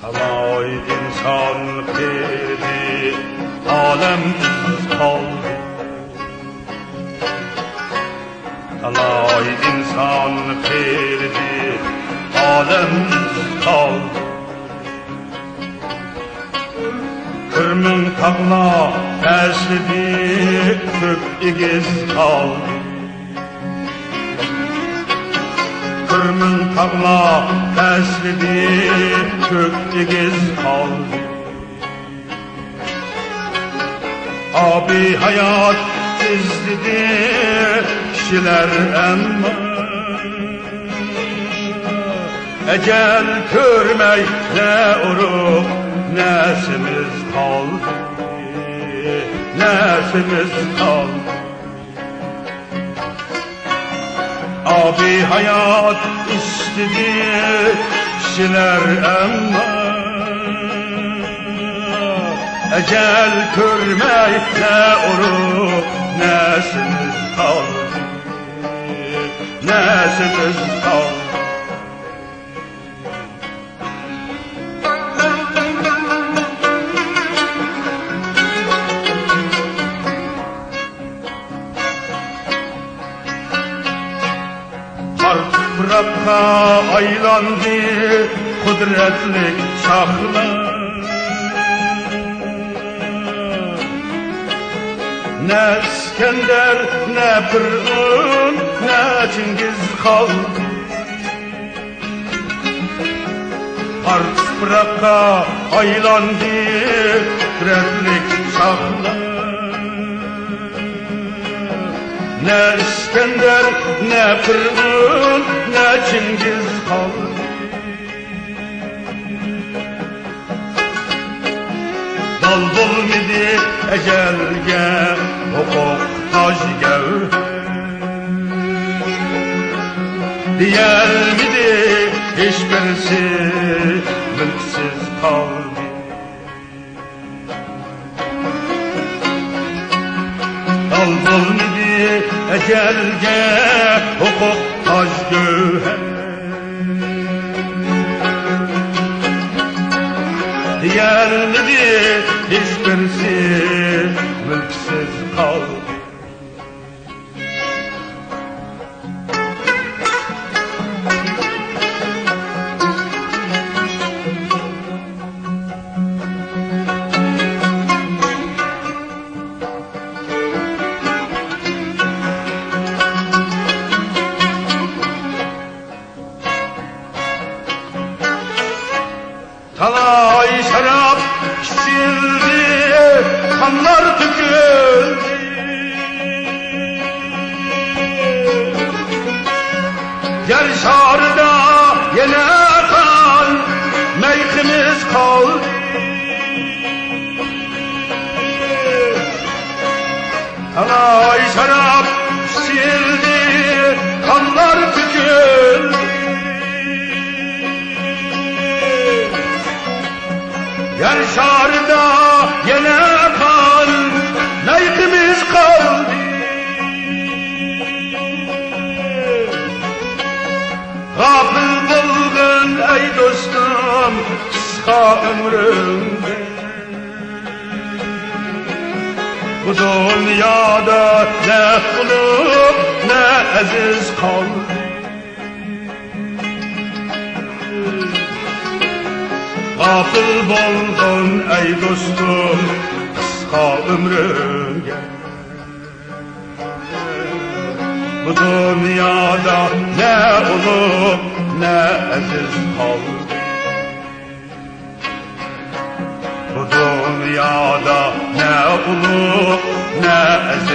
Talay insan peri alemsiz kaldı. Talay insan peri alemsiz kaldı. Kırmın tağla təşridi kök igiz kaldı. Kırmın tağla təşridi kök igiz kaldı. Abi hayat çizdi kişiler emma ecel körmekle urup nesimiz kaldı, nesimiz kaldı. Abi hayat istedi kişiler emma ecel körmekle urup nesimiz kaldı, nesimiz kaldı. Bırakka aylandı kudretli şahlar. Ne İskender, ne Pırğın, ne Cengiz kaldı. Bırakka aylandı kudretli şahlar. Ne İskender, ne Pırğın, ne Cengiz kaldı. Dal bulmidi ecelge hukuk taş gevher. Diyer midi hiçbirisi mülksiz kaldı. Dal bulmidi ecelge hukuk taş gevher. Diğer nedir hiçbirisi mülksiz kaldı. Talay şarap içildi, kanlar döküldü. Yer şarda yine kan, meyhimiz kaldı. Talay şarap içildi, kanlar döküldü. Yer şarda yine kan, meyhimiz kaldı. Gafil buldun ey dostum kısa ömrümde. Bu dünyada ne bulup ne aziz kaldı. Gafil buldun ey dostum kısa ömrümde. Bu dünyada ne olup ne aziz kaldı. Bu dünyada ne olup ne aziz